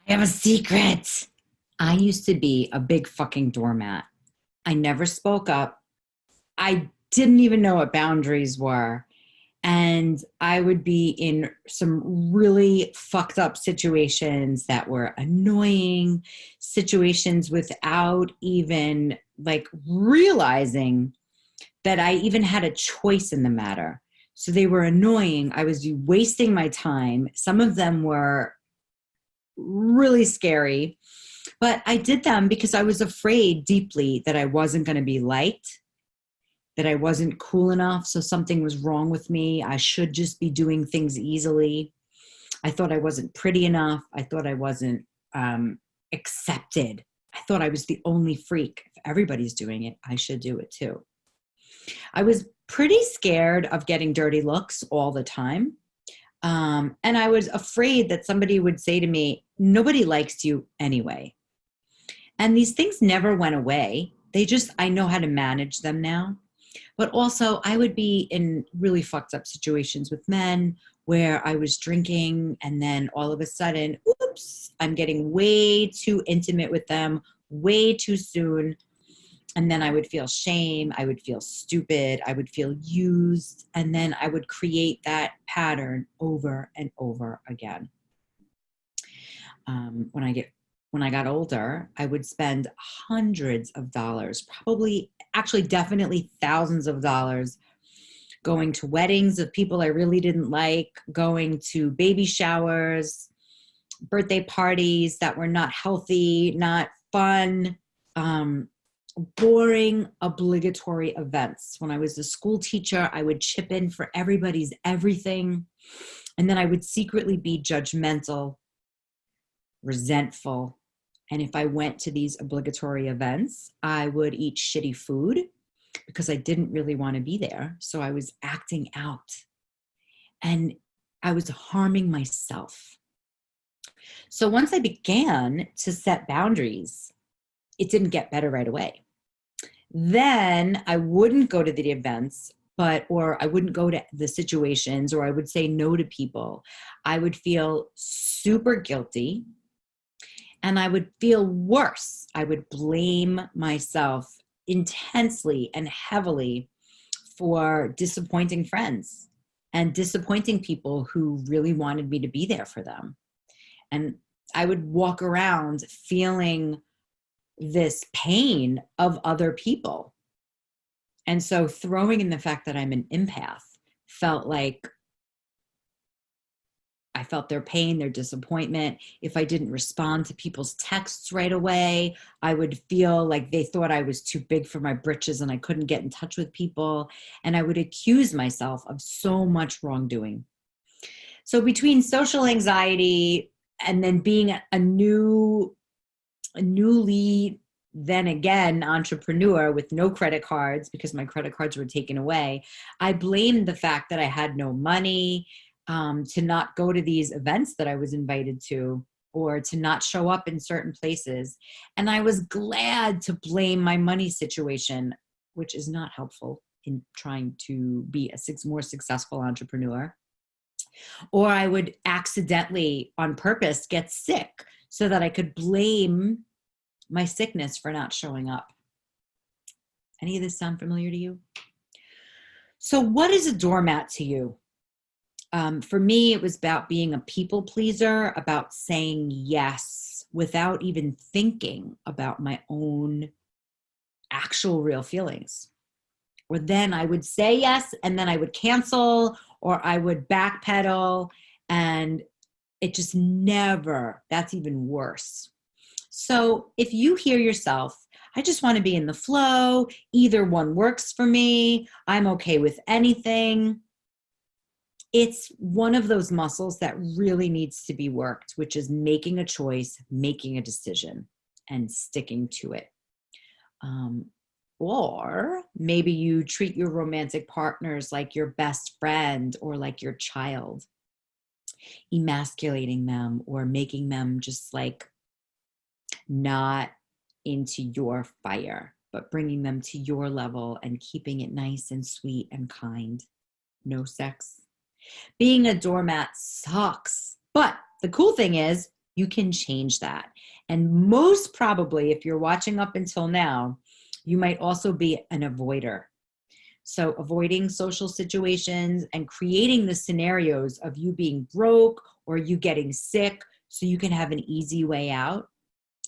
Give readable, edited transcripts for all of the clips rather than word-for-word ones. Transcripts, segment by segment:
I have a secret. I used to be a big fucking doormat. I never spoke up. I didn't even know what boundaries were. And I would be in some really fucked up situations that were annoying, situations without even like realizing that I even had a choice in the matter. So they were annoying. I was wasting my time. Some of them were really scary. But I did them because I was afraid deeply that I wasn't going to be liked, that I wasn't cool enough. So something was wrong with me. I should just be doing things easily. I thought I wasn't pretty enough. I thought I wasn't accepted. I thought I was the only freak. If everybody's doing it, I should do it too. I was pretty scared of getting dirty looks all the time. And I was afraid that somebody would say to me, nobody likes you anyway. And these things never went away. I know how to manage them now. But also, I would be in really fucked up situations with men where I was drinking, and then all of a sudden, oops, I'm getting way too intimate with them way too soon. And then I would feel shame. I would feel stupid. I would feel used. And then I would create that pattern over and over again. When I got older, I would spend hundreds of dollars, probably, actually, definitely thousands of dollars, going to weddings of people I really didn't like, going to baby showers, birthday parties that were not healthy, not fun, boring, obligatory events. When I was a school teacher, I would chip in for everybody's everything. And then I would secretly be judgmental, resentful. And if I went to these obligatory events, I would eat shitty food because I didn't really want to be there. So I was acting out and I was harming myself. So once I began to set boundaries, it didn't get better right away. Then I wouldn't go to the events, or I wouldn't go to the situations, or I would say no to people. I would feel super guilty and I would feel worse. I would blame myself intensely and heavily for disappointing friends and disappointing people who really wanted me to be there for them. And I would walk around feeling this pain of other people. And so throwing in the fact that I'm an empath felt like I felt their pain, their disappointment. If I didn't respond to people's texts right away, I would feel like they thought I was too big for my britches and I couldn't get in touch with people. And I would accuse myself of so much wrongdoing. So between social anxiety and then being a newly then again entrepreneur with no credit cards because my credit cards were taken away, I blamed the fact that I had no money, to not go to these events that I was invited to, or to not show up in certain places. And I was glad to blame my money situation, which is not helpful in trying to be a more successful entrepreneur. Or I would accidentally, on purpose, get sick so that I could blame my sickness for not showing up. Any of this sound familiar to you? So, what is a doormat to you? For me, it was about being a people pleaser, about saying yes without even thinking about my own actual real feelings. Or then I would say yes and then I would cancel, or I would backpedal, and it just never, that's even worse. So if you hear yourself, I just want to be in the flow, either one works for me, I'm okay with anything, it's one of those muscles that really needs to be worked, which is making a choice, making a decision, and sticking to it. Or maybe you treat your romantic partners like your best friend or like your child, emasculating them or making them just like not into your fire, but bringing them to your level and keeping it nice and sweet and kind. No sex. Being a doormat sucks. But the cool thing is, You can change that. And most probably, if you're watching up until now, you might also be an avoider. So avoiding social situations and creating the scenarios of you being broke or you getting sick so you can have an easy way out.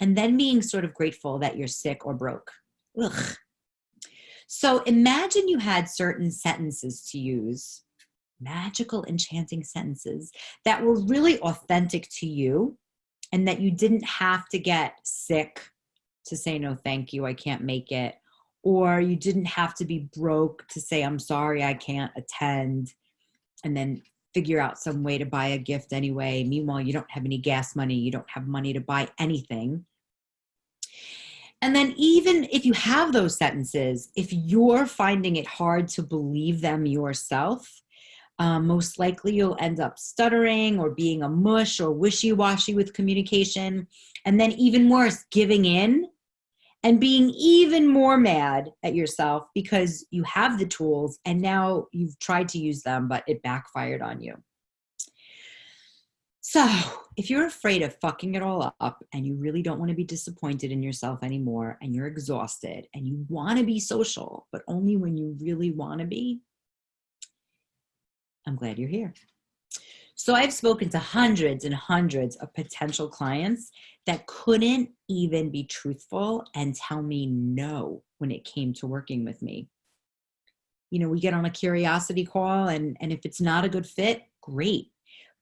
And then being sort of grateful that you're sick or broke. Ugh. So imagine you had certain sentences to use, magical, enchanting sentences that were really authentic to you and that you didn't have to get sick to say, no, thank you, I can't make it. Or you didn't have to be broke to say, I'm sorry, I can't attend, and then figure out some way to buy a gift anyway. Meanwhile, you don't have any gas money. You don't have money to buy anything. And then even if you have those sentences, if you're finding it hard to believe them yourself, most likely you'll end up stuttering or being a mush or wishy-washy with communication. And then even worse, giving in and being even more mad at yourself because you have the tools and now you've tried to use them, but it backfired on you. So if you're afraid of fucking it all up and you really don't want to be disappointed in yourself anymore and you're exhausted and you want to be social, but only when you really want to be, I'm glad you're here. So I've spoken to hundreds and hundreds of potential clients that couldn't even be truthful and tell me no when it came to working with me. You know, we get on a curiosity call and if it's not a good fit, great.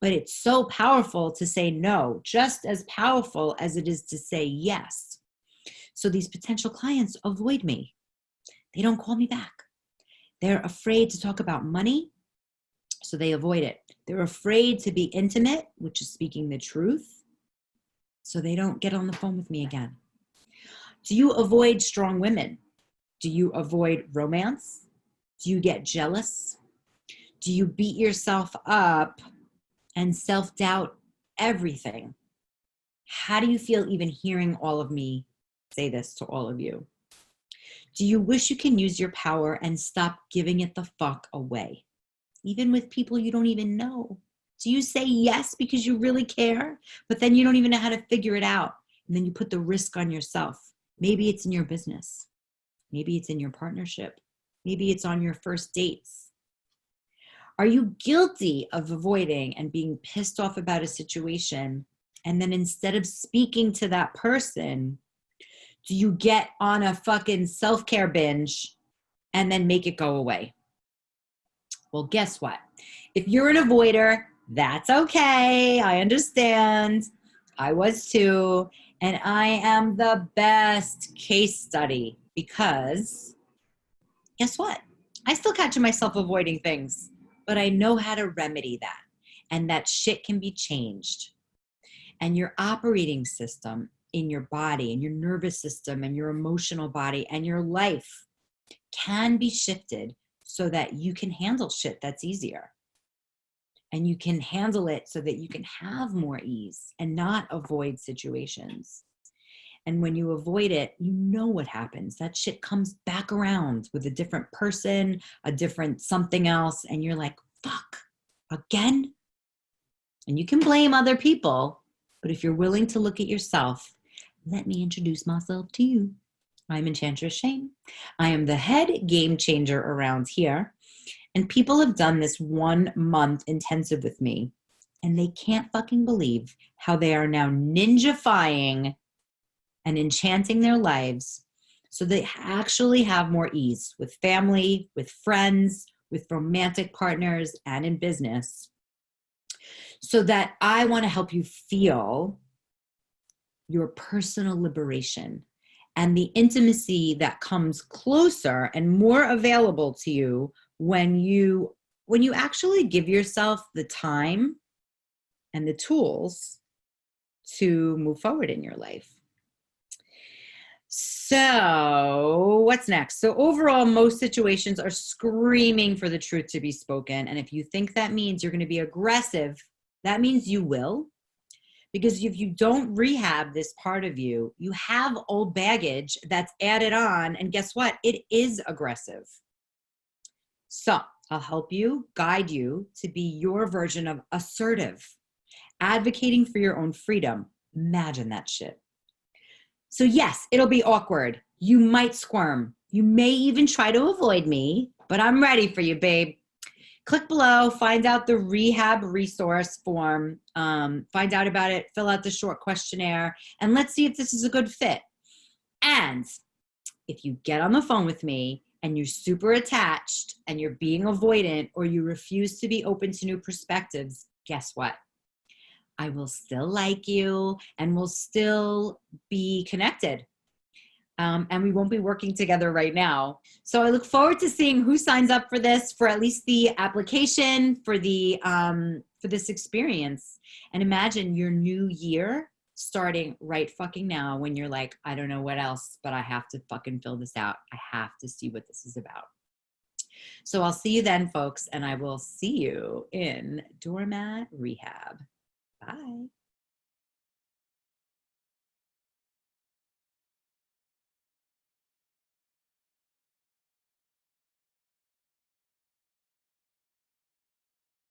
But it's so powerful to say no, just as powerful as it is to say yes. So these potential clients avoid me. They don't call me back. They're afraid to talk about money, so they avoid it. They're afraid to be intimate, which is speaking the truth, so they don't get on the phone with me again. Do you avoid strong women? Do you avoid romance? Do you get jealous? Do you beat yourself up and self-doubt everything? How do you feel even hearing all of me say this to all of you? Do you wish you can use your power and stop giving it the fuck away, even with people you don't even know? Do you say yes because you really care, but then you don't even know how to figure it out? And then you put the risk on yourself. Maybe it's in your business. Maybe it's in your partnership. Maybe it's on your first dates. Are you guilty of avoiding and being pissed off about a situation? And then instead of speaking to that person, do you get on a fucking self-care binge and then make it go away? Well, guess what? If you're an avoider, that's okay. I understand. I was too. And I am the best case study because guess what? I still catch myself avoiding things, but I know how to remedy that. And that shit can be changed. And your operating system in your body and your nervous system and your emotional body and your life can be shifted so that you can handle shit that's easier. And you can handle it so that you can have more ease and not avoid situations. And when you avoid it, you know what happens. That shit comes back around with a different person, a different something else. And you're like, fuck, again? And you can blame other people. But if you're willing to look at yourself, let me introduce myself to you. I'm Enchantress Shane. I am the head game changer around here. And people have done this 1 month intensive with me. And they can't fucking believe how they are now ninjafying and enchanting their lives so they actually have more ease with family, with friends, with romantic partners, and in business. So that I want to help you feel your personal liberation and the intimacy that comes closer and more available to you when you actually give yourself the time and the tools to move forward in your life. So what's next? So overall, most situations are screaming for the truth to be spoken. And if you think that means you're going to be aggressive, that means you will. Because if you don't rehab this part of you, you have old baggage that's added on. And guess what? It is aggressive. So I'll help you, guide you to be your version of assertive. advocating for your own freedom. Imagine that shit. So yes, it'll be awkward. You might squirm. You may even try to avoid me, but I'm ready for you, babe. Click below, find out the rehab resource form, find out about it, fill out the short questionnaire, and let's see if this is a good fit. And if you get on the phone with me and you're super attached and you're being avoidant or you refuse to be open to new perspectives, guess what? I will still like you and we'll still be connected. And we won't be working together right now. So I look forward to seeing who signs up for this, for at least the application, for this experience. And imagine your new year starting right fucking now when you're like, I don't know what else, but I have to fucking fill this out. I have to see what this is about. So I'll see you then, folks, and I will see you in Doormat Rehab. Bye.